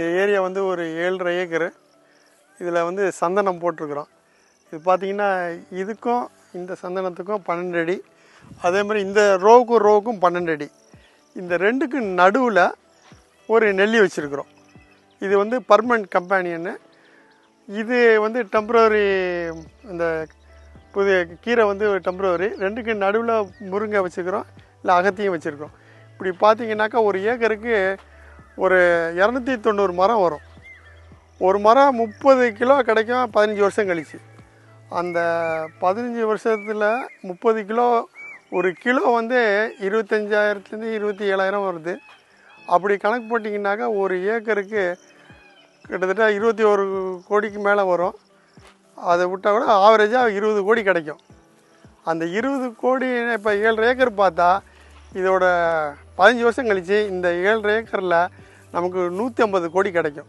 Area வந்து ஒரு 7.5 acre. இதில் வந்து சந்தனம் போட்டிருக்கிறோம். இது பார்த்திங்கன்னா இதுக்கும் இந்த சந்தனத்துக்கும் 12 அடி, அதே மாதிரி இந்த ரோவுக்கும் 12 அடி. இந்த ரெண்டுக்கு நடுவில் ஒரு நெல்லி வச்சுருக்குறோம். இது வந்து பர்மனெண்ட் கம்பேனியன்னு. இது வந்து டெம்ப்ரவரி, இந்த புதிய கீரை வந்து டெம்ப்ரவரி. ரெண்டுக்கு நடுவில் முருங்கை வச்சுக்கிறோம், இல்லை அகத்தியும் வச்சுருக்கோம். இப்படி பார்த்திங்கனாக்கா ஒரு ஏக்கருக்கு ஒரு 290 மரம் வரும். ஒரு மரம் 30 கிலோ கிடைக்கும் 15 வருஷம் கழிச்சு. அந்த 15 வருஷத்தில் 30 கிலோ, ஒரு கிலோ வந்து 25,000 27,000 வருது. அப்படி கணக்கு போட்டிங்கனாக்கா ஒரு ஏக்கருக்கு கிட்டத்தட்ட 21 கோடிக்கு மேலே வரும். அதை விட்டால் கூட ஆவரேஜாக 20 கோடி கிடைக்கும். அந்த 20 கோடி இப்போ 7.5 ஏக்கர் பார்த்தா இதோட 15 வருஷம் கழித்து இந்த 7.5 ஏக்கரில் நமக்கு 150 கோடி கிடைக்கும்.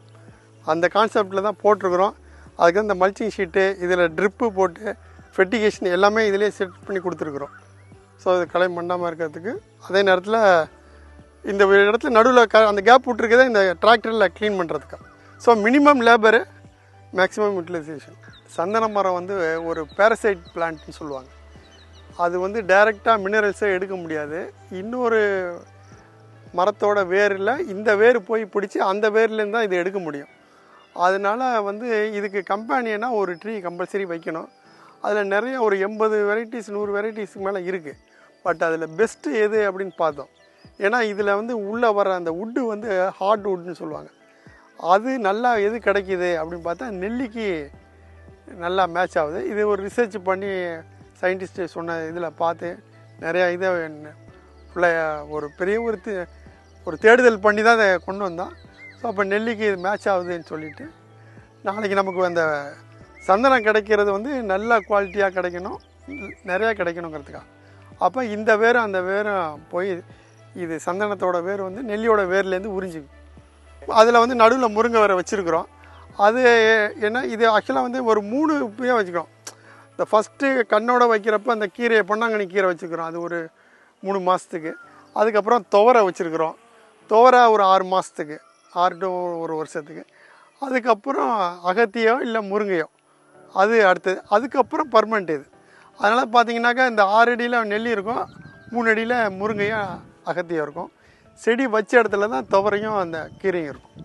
அந்த கான்செப்டில் தான் போட்டிருக்கிறோம். அதுக்கு இந்த மல்ச்சிங் ஷீட்டு, இதில் ட்ரிப்பு போட்டு ஃபெர்டிகேஷன் எல்லாமே இதிலே செட் பண்ணி கொடுத்துருக்குறோம். ஸோ இது களை மண்டாமல் இருக்கிறதுக்கு. அதே நேரத்தில் இந்த இடத்துல நடுவில் அந்த கேப் விட்டுருக்கதை இந்த டிராக்டரில் க்ளீன் பண்ணுறதுக்கு. So minimum labour, maximum utilization. சந்தன மரம் வந்து ஒரு பேரசைட் பிளான்ட்னு சொல்லுவாங்க. அது வந்து டைரெக்டாக மினரல்ஸை எடுக்க முடியாது. இன்னொரு மரத்தோட வேரில் இந்த வேர் போய் பிடிச்சி அந்த வேர்லேருந்து தான் இதை எடுக்க முடியும். அதனால் வந்து இதுக்கு கம்பேனியனாக ஒரு ட்ரீ கம்பல்சரி வைக்கணும். அதில் நிறைய ஒரு 80 வெரைட்டிஸ் 100 வெரைட்டிஸ்க்கு மேலே இருக்குது. பட் அதில் பெஸ்ட்டு எது அப்படின்னு பார்த்தோம். ஏன்னா இதில் வந்து உள்ளே வர அந்த வுட்டு வந்து ஹார்ட் வுட்னு சொல்லுவாங்க. அது நல்லா எது கிடைக்கிது அப்படின்னு பார்த்தா நெல்லிக்கு நல்லா மேட்ச் ஆகுது. இது ஒரு ரிசர்ச் பண்ணி சயின்டிஸ்ட்டு சொன்ன இதில் பார்த்து நிறையா இதை ஒரு பெரிய ஒரு தேடுதல் பண்ணி தான் அதை கொண்டு வந்தோம். ஸோ அப்போ நெல்லிக்கு இது மேட்ச் ஆகுதுன்னு சொல்லிவிட்டு, நாளைக்கு நமக்கு அந்த சந்தனம் கிடைக்கிறது வந்து நல்ல குவாலிட்டியாக கிடைக்கணும், நிறையா கிடைக்கணுங்கிறதுக்காக. அப்போ இந்த வேரும் அந்த வேரும் போய் இது சந்தனத்தோட வேர் வந்து நெல்லியோட வேர்லேருந்து உறிஞ்சிக்கும். அதில் வந்து நடுவில் முருங்கை வேரை வச்சுருக்குறோம். அது என்ன, இது ஆக்சுவலாக வந்து ஒரு 3 இப்படியே வச்சுக்கிறோம். இந்த ஃபஸ்ட்டு கண்ணோட வைக்கிறப்ப அந்த கீரையை பொன்னாங்கண்ணி கீரை வச்சுக்கிறோம், அது ஒரு 3 மாதத்துக்கு. அதுக்கப்புறம் துவரை வச்சுருக்குறோம், துவரை ஒரு 6 மாதத்துக்கு, 6 to 1 வருஷத்துக்கு. அதுக்கப்புறம் அகத்தியோ இல்லை முருங்கையோ அது அடுத்தது. அதுக்கப்புறம் பர்மனெண்ட் இது. அதனால் பார்த்தீங்கன்னாக்கா இந்த 6 அடியில் நெல்லி இருக்கும், 3 அடியில் முருங்கையும் அகத்தியும் இருக்கும். செடி வச்ச இடத்துல தான் துவரையும் அந்த கீரையும் இருக்கும்.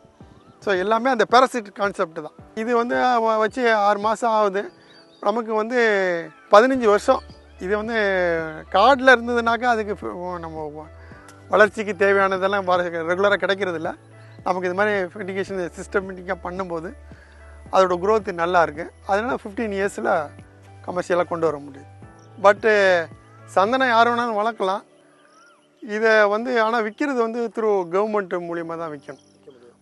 ஸோ எல்லாமே அந்த பேரசிட் கான்செப்ட் தான். இது வந்து வச்சு 6 மாதம் ஆகுது. நமக்கு வந்து 15 வருஷம். இது வந்து காட்டில் இருந்ததுனாக்கா அதுக்கு நம்ம வளர்ச்சிக்கு தேவையானதெல்லாம் ரெகுலராக கிடைக்கிறதில்ல. நமக்கு இது மாதிரி ஃபெர்டிகேஷன் சிஸ்டமேட்டிக்காக பண்ணும்போது அதோட க்ரோத் நல்லா இருக்குது. அதனால் 15 இயர்ஸில் கமர்ஷியலாக கொண்டு வர முடியும். பட்டு சந்தனம் யார் வேணாலும் வளர்க்கலாம். இதை வந்து ஆனால் விற்கிறது வந்து த்ரூ கவர்மெண்ட் மூலியமாக தான்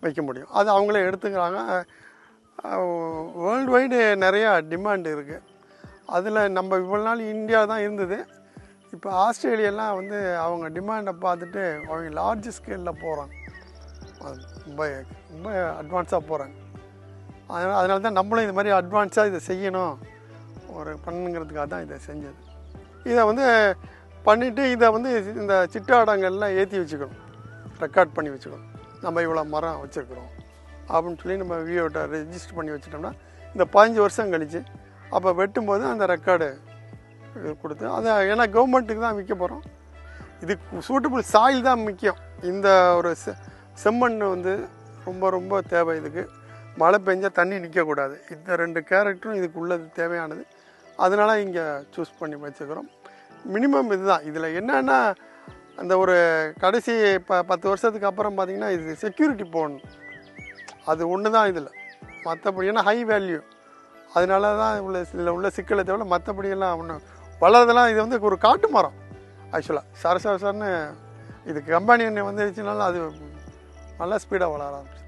வைக்க முடியும். அது அவங்களே எடுத்துக்கிறாங்க. வேர்ல்டு வைடு நிறையா டிமாண்ட் இருக்குது. அதில் நம்ம இவ்வளோ நாள் இந்தியா தான் இருந்தது. இப்போ ஆஸ்திரேலியெல்லாம் வந்து அவங்க டிமாண்டை பார்த்துட்டு அவங்க லார்ஜ் ஸ்கேலில் போகிறாங்க, ரொம்ப ரொம்ப அட்வான்ஸாக போகிறாங்க. அதனால தான் நம்மளும் இது மாதிரி அட்வான்ஸாக இதை செய்யணும் பண்ணுங்கிறதுக்காக தான் இதை செஞ்சது. இதை வந்து பண்ணிவிட்டு இதை வந்து இந்த சிட்டாடங்கள்லாம் ஏற்றி வச்சுக்கணும், ரெக்கார்ட் பண்ணி வச்சுக்கணும். நம்ம இவ்வளோ மரம் வச்சுருக்குறோம் அப்படின்னு சொல்லி நம்ம விஓட்ட ரெஜிஸ்டர் பண்ணி வச்சுட்டோம்னா இந்த 15 வருஷம் கழித்து அப்போ வெட்டும்போது அந்த ரெக்கார்டு கொடுத்து அதை, ஏன்னா கவர்மெண்ட்டுக்கு தான் விற்க போகிறோம். இதுக்கு சூட்டபிள் சாயில் தான் முக்கியம். இந்த ஒரு செம்மண் வந்து ரொம்ப ரொம்ப தேவை. இதுக்கு மழை பெஞ்சால் தண்ணி நிற்கக்கூடாது. இந்த 2 கேரக்டரும் இதுக்கு உள்ளது தேவையானது. அதனால இங்கே சூஸ் பண்ணி வச்சுக்கிறோம். மினிமம் இதுதான். இதில் என்னென்னா அந்த ஒரு கடைசி 10 வருஷத்துக்கு அப்புறம் பார்த்திங்கன்னா இது செக்யூரிட்டி போடணும். அது ஒன்று தான் இதில். மற்றபடி ஏன்னா ஹை வேல்யூ, அதனால தான் இதில் உள்ள சிக்கலை தவிர மற்றபடியெல்லாம் ஒன்றும் வளர்றதெல்லாம். இது வந்து ஒரு காட்டு மரம் ஆக்சுவலாக. சரசரன்னு இதுக்கு கம்பெனி வந்துருச்சுனாலும் அது நல்லா ஸ்பீடாக வளர ஆரம்பிச்சு.